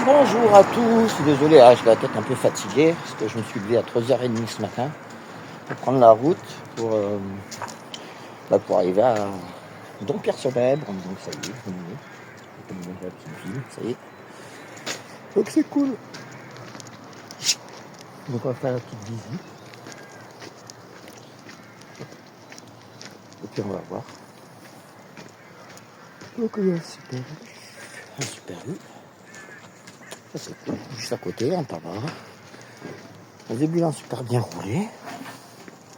Bonjour à tous, je suis désolé, j'ai la tête un peu fatiguée parce que je me suis levé à 3h30 ce matin pour prendre la route pour arriver à Dompierre-sur-Ebre. Donc ça y est, je vais me la petite ville, ça y est. Donc c'est cool. Donc on va faire la petite visite et puis on va voir. Donc il y a un super vue. Ça c'est cool. Juste à côté, un tabac. Les ambulants super bien roulés.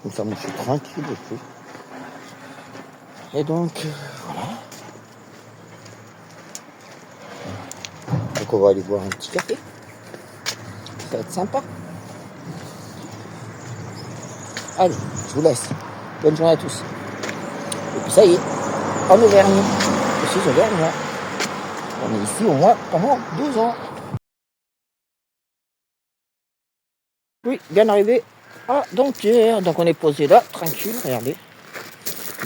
Comme ça moi je suis tranquille et tout. Et donc voilà. Donc on va aller boire un petit café. Ça va être sympa. Allez, je vous laisse. Bonne journée à tous. Et puis ça y est, en Auvergne. Je suis auvergnat. On est ici au moins pendant 2 ans. Oui, bien arrivé à Dompierre. Donc on est posé là, tranquille, regardez.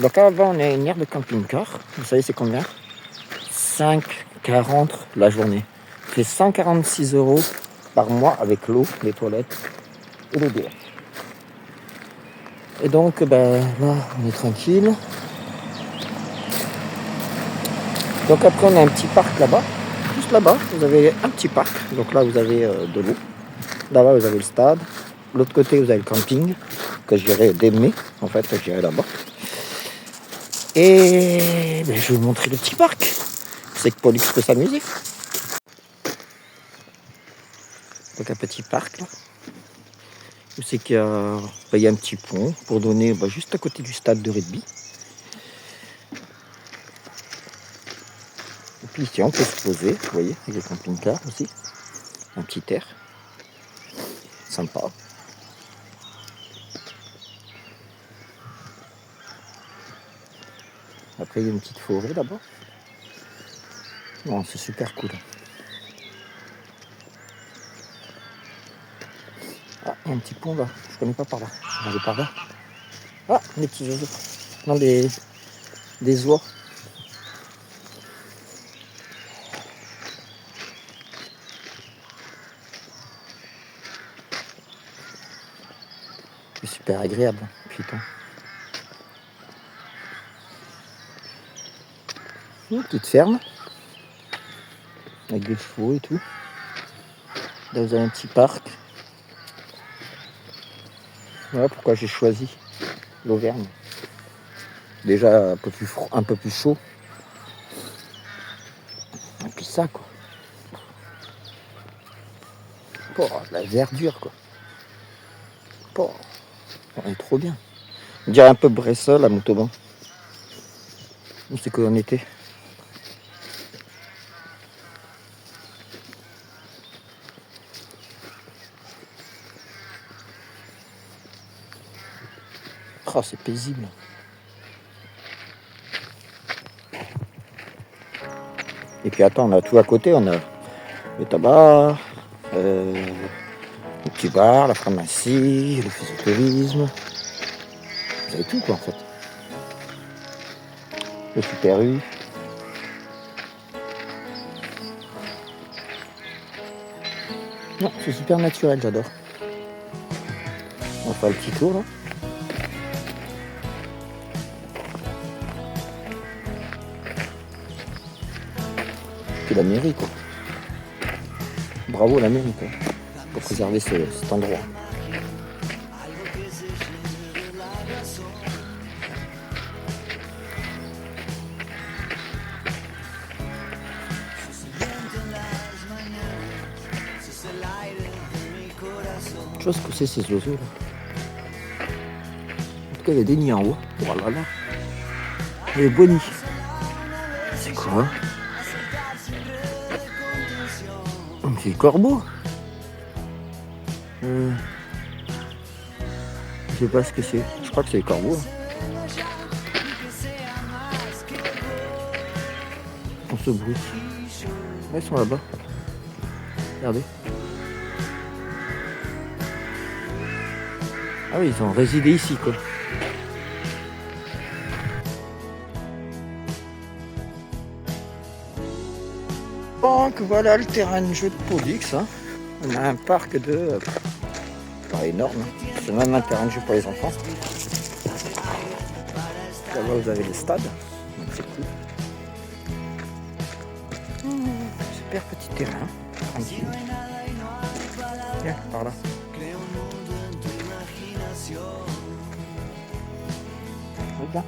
Donc avant on a une aire de camping-car. Vous savez c'est combien? 5,40 la journée. Ça fait 146 € par mois avec l'eau, les toilettes et le dehors. Et donc là on est tranquille. Donc après on a un petit parc là-bas. Juste là-bas, vous avez un petit parc. Donc là vous avez de l'eau. Là-bas vous avez le stade. De l'autre côté vous avez le camping. Que j'irai dès mai. En fait, j'irai là-bas. Et je vais vous montrer le petit parc. C'est que Pollux peut s'amuser. Donc un petit parc là. Où c'est qu'il y a un petit pont pour donner juste à côté du stade de rugby. Et puis ici on peut se poser, vous voyez, avec le camping-car aussi. Un petit air. Sympa. Après il y a une petite forêt là-bas. Non, c'est super cool. Ah, il y a un petit pont là. Je connais pas par là. Je vais aller par là. Ah, des petits oiseaux. Non, des oies. C'est super agréable. Putain. Une petite ferme. Avec des chevaux et tout. Là vous avez un petit parc. Voilà pourquoi j'ai choisi l'Auvergne. Déjà un peu plus chaud. Et puis ça quoi. Oh, la verdure quoi. Oh, on est trop bien. On dirait un peu Bressol à Montauban. C'est qu'en été. Oh, c'est paisible. Et puis attends, on a tout à côté. On a le tabac, le petit bar, la pharmacie, le physiotourisme. Vous avez tout quoi en fait. Le Super U. Non, c'est super naturel, j'adore. On va faire le petit tour là. C'est la mairie quoi. Bravo la mairie quoi. Pour préserver cet endroit. Je sais ce que c'est ces oiseaux là. En tout cas il y a des nids en haut. Oh là là. Les bonnies. C'est quoi? C'est le corbeau. Je sais pas ce que c'est. Je crois que c'est les corbeaux. On se brouille. Ils sont là-bas. Regardez. Ah oui, ils ont résidé ici quoi. Donc voilà le terrain de jeu de Pollux. Hein. On a un parc de... pas énorme. Hein. C'est même un terrain de jeu pour les enfants. Là-bas vous avez le stade. Donc c'est cool. Super petit terrain. Tranquille. Viens, par là. Regarde.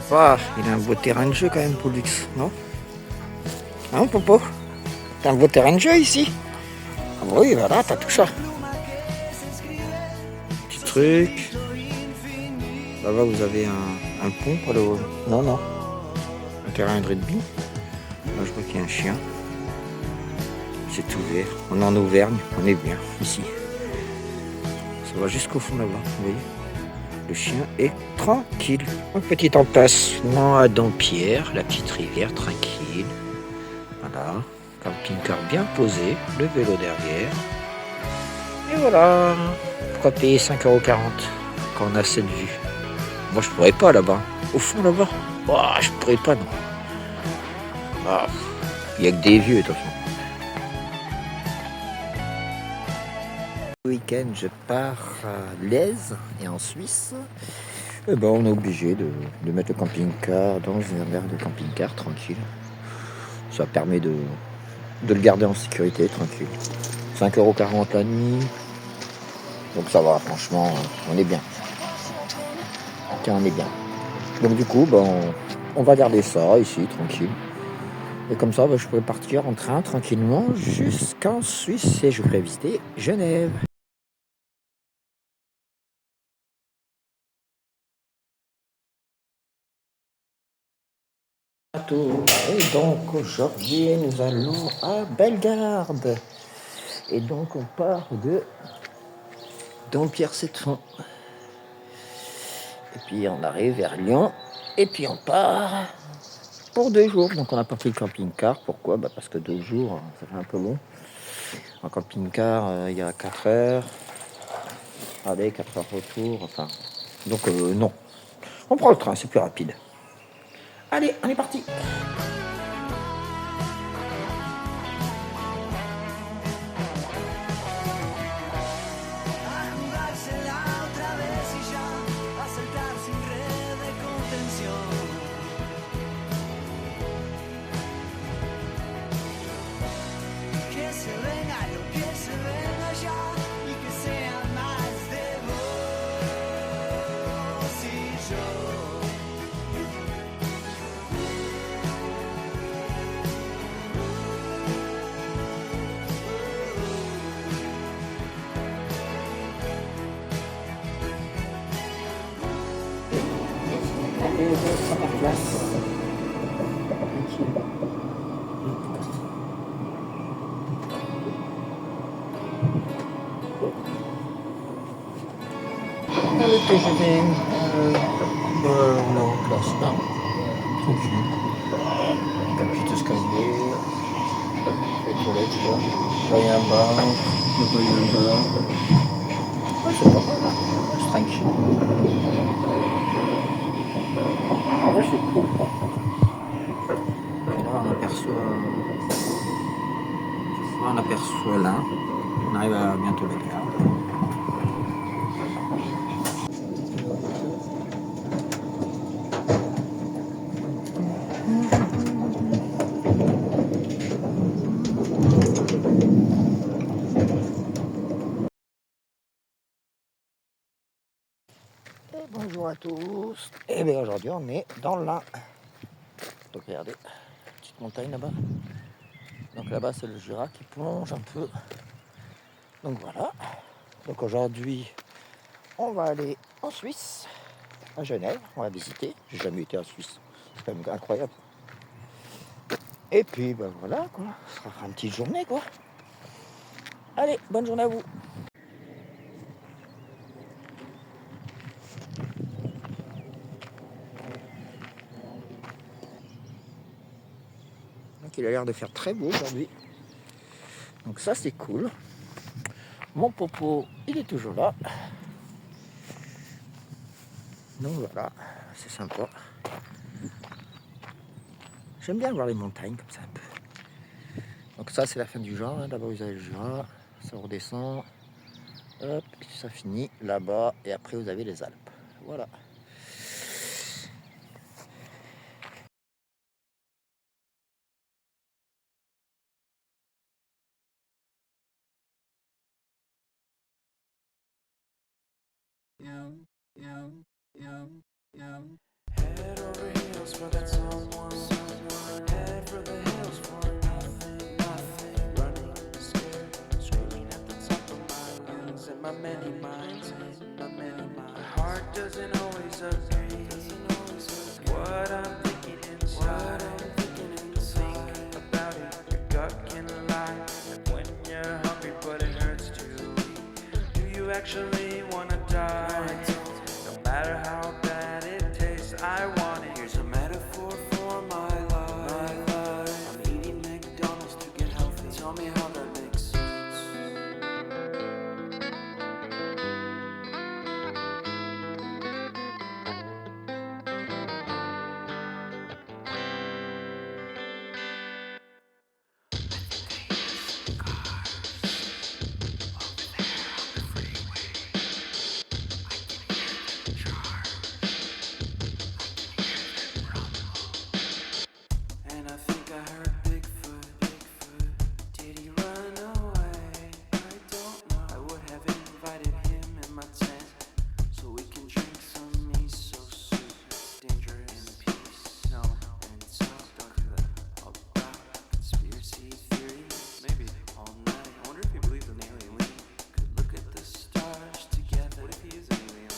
Waouh, il a un beau terrain de jeu quand même, Pollux, non? Hein, Popo? T'as un beau terrain de jeu ici? Ah oui, voilà, t'as tout ça. Petit truc. Là-bas, vous avez un pont pour le... Non, non. Un terrain de rugby. Là, je vois qu'il y a un chien. C'est ouvert. On est en Auvergne. On est bien ici. Ça va jusqu'au fond là-bas, vous voyez? Le chien est tranquille. Un petit emplacement à Dampierre, la petite rivière tranquille. Voilà. Camping-car bien posé. Le vélo derrière. Et voilà. Pourquoi payer 5,40 € quand on a cette vue? Moi, je pourrais pas là-bas. Au fond là-bas. Oh, je pourrais pas, non. Ah, il n'y a que des vieux, de toute façon. Le week-end, je pars à Lèze et en Suisse. Et ben, on est obligé de mettre le camping-car dans un aire de camping-car tranquille. Ça permet de le garder en sécurité tranquille. 5,40 € la nuit. Donc ça va, franchement, on est bien. Tiens, on est bien. Donc du coup, ben, on va garder ça ici, tranquille. Et comme ça, ben, je pourrais partir en train tranquillement jusqu'en Suisse et je pourrais visiter Genève. Et donc aujourd'hui, nous allons à Bellegarde. Et donc on part de Dampierre-Sept-Fonds. Et puis on arrive vers Lyon. Et puis on part pour 2 jours. Donc on n'a pas pris le camping-car. Pourquoi? Parce que 2 jours, ça fait un peu long. En camping-car, il y a 4 heures. Allez, 4 heures retour. Enfin. Donc non. On prend le train, c'est plus rapide. Allez, on est parti. Et on sera par place. Tranquille. Le TGV, on est en place là. Tranquille. Avec un petit escalier. Les toilettes là. Là il y a un bar. Là-bas il y a un bar. Ouais, c'est pas mal. C'est tranquille. Ouais, c'est cool. Et là on aperçoit là. On arrive à bientôt la gare. Et bonjour à tous. Et bien aujourd'hui on est dans l'Ain. Donc regardez, petite montagne là-bas. Donc là-bas c'est le Jura qui plonge un peu. Donc voilà. Donc aujourd'hui on va aller en Suisse, à Genève. On va visiter. J'ai jamais été en Suisse. C'est quand même incroyable. Et puis ben voilà quoi. Ce sera une petite journée quoi. Allez, bonne journée à vous. Donc il a l'air de faire très beau aujourd'hui. Donc ça c'est cool. Mon popo, il est toujours là. Donc voilà, c'est sympa. J'aime bien voir les montagnes comme ça un peu. Donc ça c'est la fin du Jura, hein. D'abord vous avez le Jura, ça redescend, hop, ça finit là-bas, et après vous avez les Alpes. Voilà. Head over heels for that someone. Head for the hills for nothing, nothing. Running, scared, screaming at the top of my lungs. In my many minds, in my many minds. My heart doesn't always agree. What I'm thinking inside. Think about it, your gut can lie. Like when you're hungry but it hurts to eat. Do you actually wanna die? No matter how bad it tastes, I want it. Here's a metaphor for my life. I'm eating McDonald's to get healthy. Tell me how that makes sense. And I think I heard Bigfoot. Did he run away? I don't know. I would have invited him in my tent so we can drink some miso soup. It's dangerous. In peace. No. And talk, don't do that. About conspiracy theories. Maybe all night. I wonder if he believes in alien. We could look at the stars together. What if he is an alien?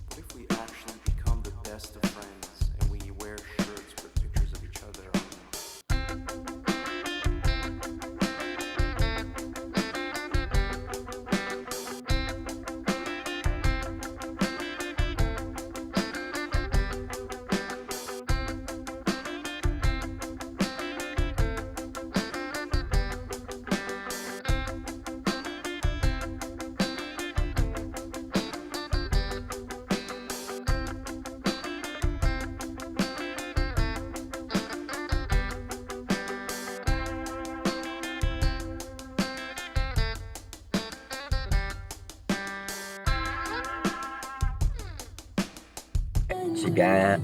What if we actually become the best of friends and we wear shirts with pictures of each other on them? C'est bien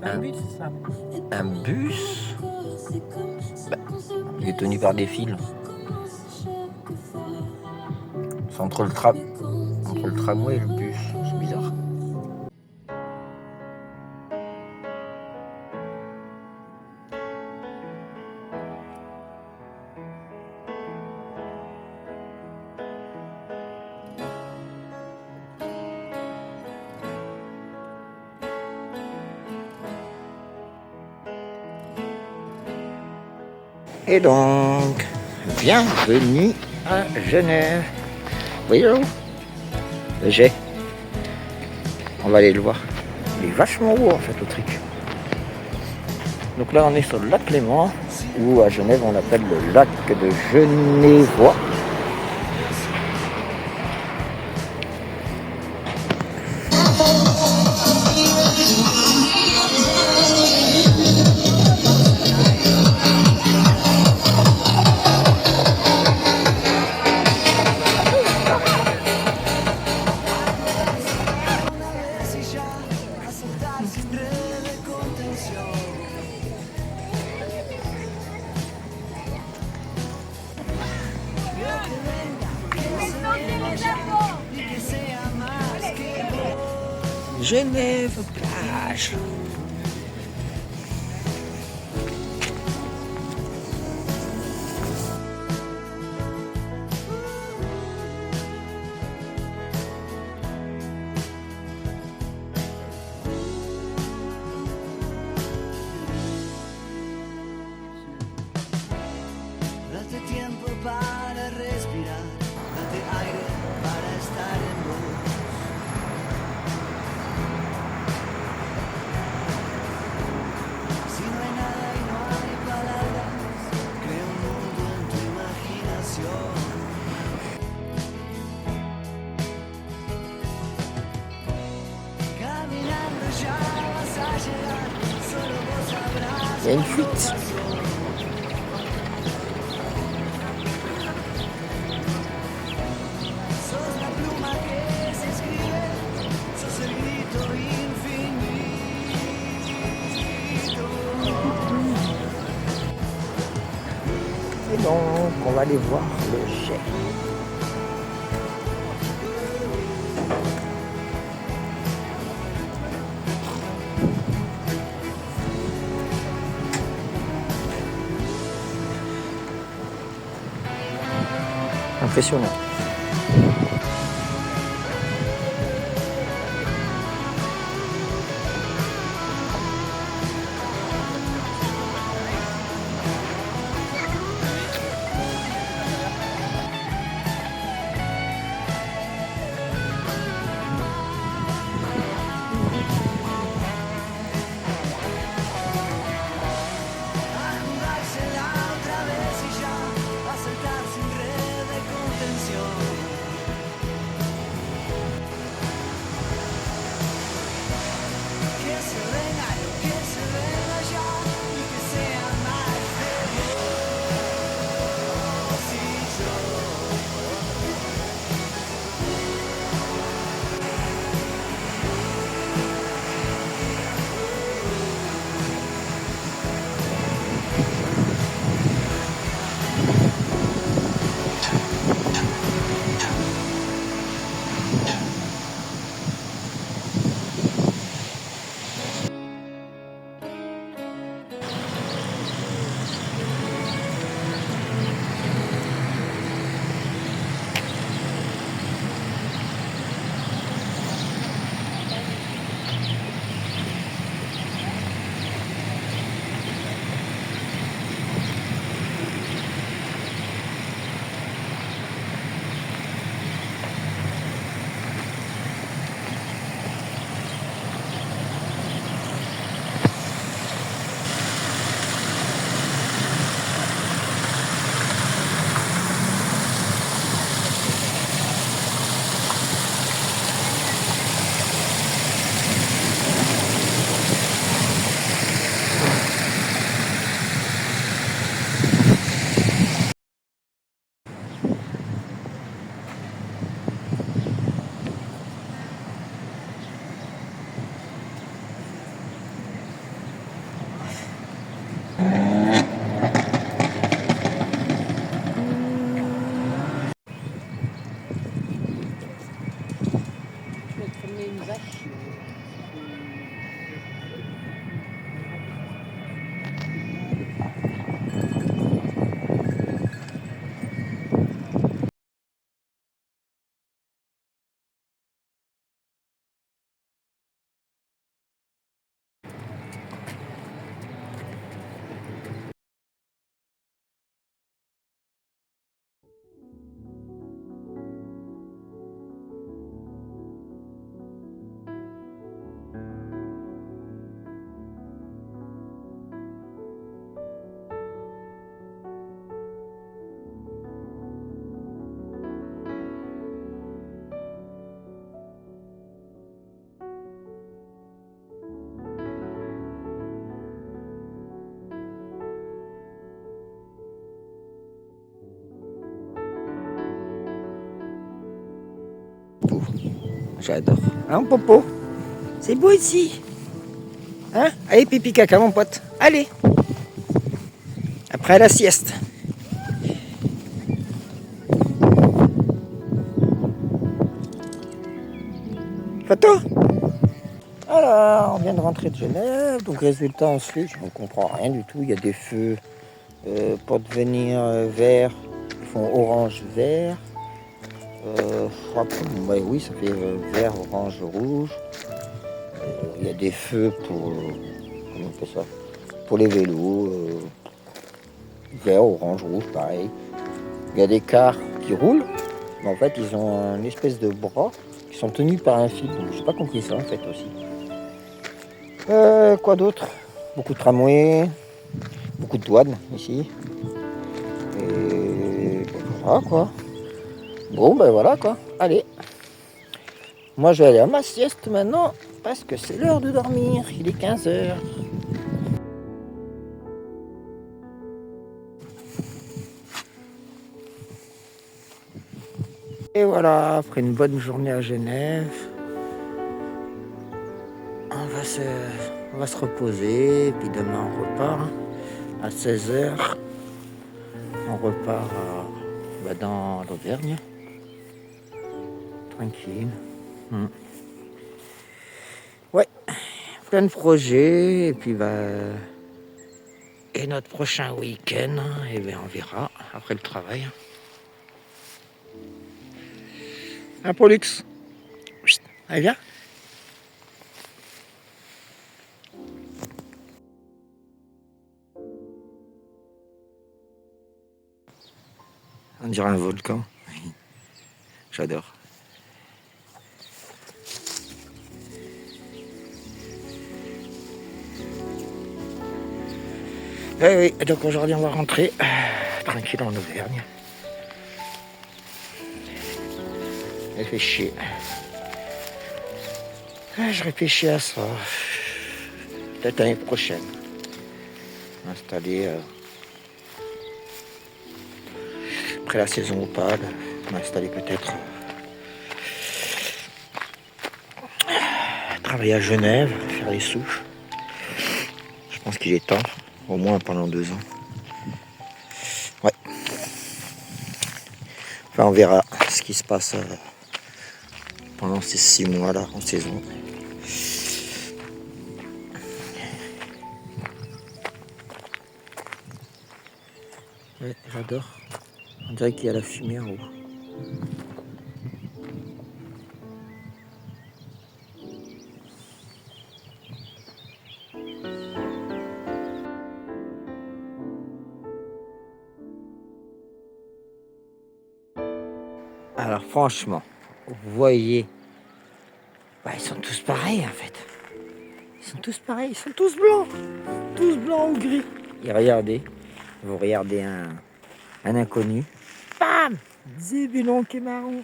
Un but, c'est ça. un bus. Bah, il est tenu par des fils. C'est entre le tramway et le bus. C'est bizarre. Et donc, bienvenue à Genève. Vous voyez là-haut le jet. On va aller le voir. Il est vachement haut en fait le truc. Donc là on est sur le lac Léman, ou à Genève on l'appelle le lac de Genevois. Genève plage. Date tiempo para respirar, date aire para estar en vos. ya vas a llegar, solo vos sabrás. Il y a une fuite. Sos la pluma que se escribe, sos el grito infinito. Et donc, on va aller voir le jet. Impressionnant. A jugársela otra vez y ya a saltar sin red de contención. Que se venga lo que se venga ya y que sea más de vos y yo. J'adore. Hein, Popo? C'est beau ici. Hein? Allez, pipi caca, mon pote. Allez. Après la sieste. Photo? Alors, on vient de rentrer de Genève. Donc, résultat, ensuite, je ne comprends rien du tout. Il y a des feux pour devenir vert. Ils font orange-vert. Oui, ça fait vert, orange, rouge. Il y a des feux pour, comment on fait ça, pour les vélos, vert, orange, rouge, pareil. Il y a des cars qui roulent, mais en fait ils ont une espèce de bras qui sont tenus par un fil. Donc, j'ai pas compris ça en fait aussi. Quoi d'autre? Beaucoup de tramways, beaucoup de douanes ici. Et ben, voilà quoi. Bon ben voilà quoi. Allez. Moi je vais aller à ma sieste maintenant. parce que c'est l'heure de dormir, il est 15h. Et voilà, après une bonne journée à Genève, on va se reposer, et puis demain on repart à 16h. On repart dans l'Auvergne. Tranquille. Ouais, plein de projets, et puis et notre prochain week-end, et bien on verra après le travail. Un Pollux. Allez, viens. On dirait un volcan. J'adore. Oui, donc aujourd'hui on va rentrer tranquille en Auvergne. Elle fait chier. Je réfléchis à ça. Peut-être l'année prochaine. M'installer après la saison opale. M'installer peut-être. Travailler à Genève, faire les sous. Je pense qu'il est temps. Au moins pendant 2 ans. Ouais. Enfin, on verra ce qui se passe pendant ces 6 mois-là en saison. Ouais, j'adore. On dirait qu'il y a la fumée en haut. Alors franchement, vous voyez, ils sont tous pareils en fait. Ils sont tous pareils, ils sont tous blancs ou gris. Et regardez, vous regardez un inconnu, bam, zébulon qui est marron.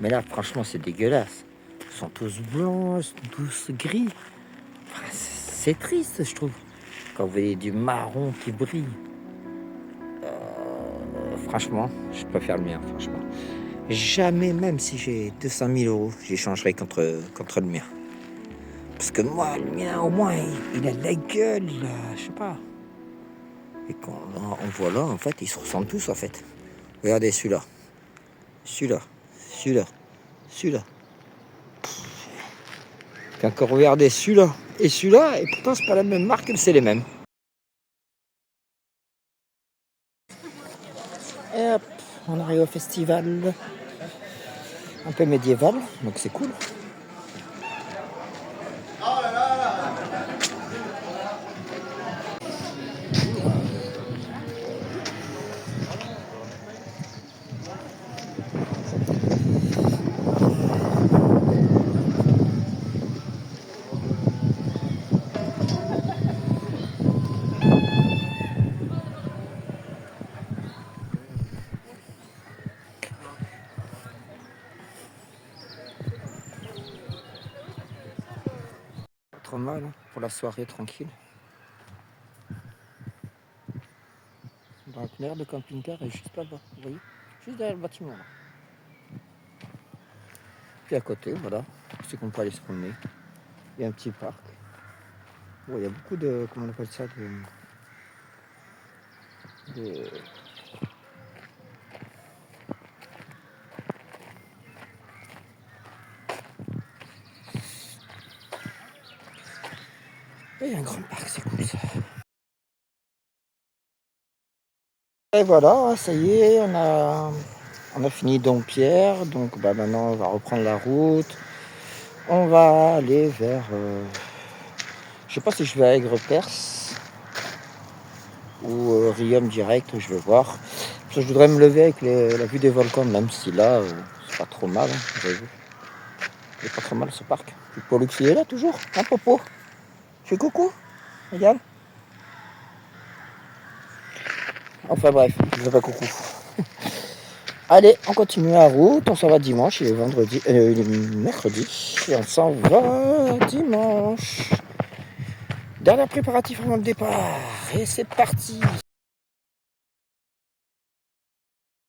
Mais là franchement c'est dégueulasse. Ils sont tous blancs, ils sont tous gris. Enfin, c'est triste je trouve. Quand vous voyez du marron qui brille. Franchement, je préfère le mien, franchement. Jamais, même si j'ai 200 000 €, j'échangerai contre le mien. Parce que moi, le mien, au moins, il a de la gueule, je sais pas. Et quand on voit là, en fait, ils se ressemblent tous, en fait. Regardez celui-là. Celui-là. Puis encore, regardez celui-là. Et celui-là, et pourtant, c'est pas la même marque, mais c'est les mêmes. Et hop, on arrive au festival. Un peu médiéval, donc c'est cool. Pas trop mal hein, pour la soirée tranquille. Donc l'air de camping-car est juste là-bas, vous voyez, juste derrière le bâtiment là. Puis à côté, voilà, c'est qu'on peut aller se promener. Il y a un petit parc. Bon, il y a beaucoup de, comment on appelle ça, de il y a un grand parc, c'est cool ça. Et voilà, ça y est, on a fini Dompierre, donc maintenant on va reprendre la route. On va aller vers, je sais pas si je vais à Aigues-Perses ou Riom direct, je vais voir. Parce que je voudrais me lever avec la vue des volcans, même si là, c'est pas trop mal, hein, vous avez vu. C'est pas trop mal ce parc. Puis Pollux, il est là toujours, hein Popo? Fais coucou, regarde. Enfin bref, je fais pas coucou. Allez, on continue la route, on s'en va dimanche, il est mercredi, et on s'en va dimanche. Dernier préparatif avant le départ, et c'est parti.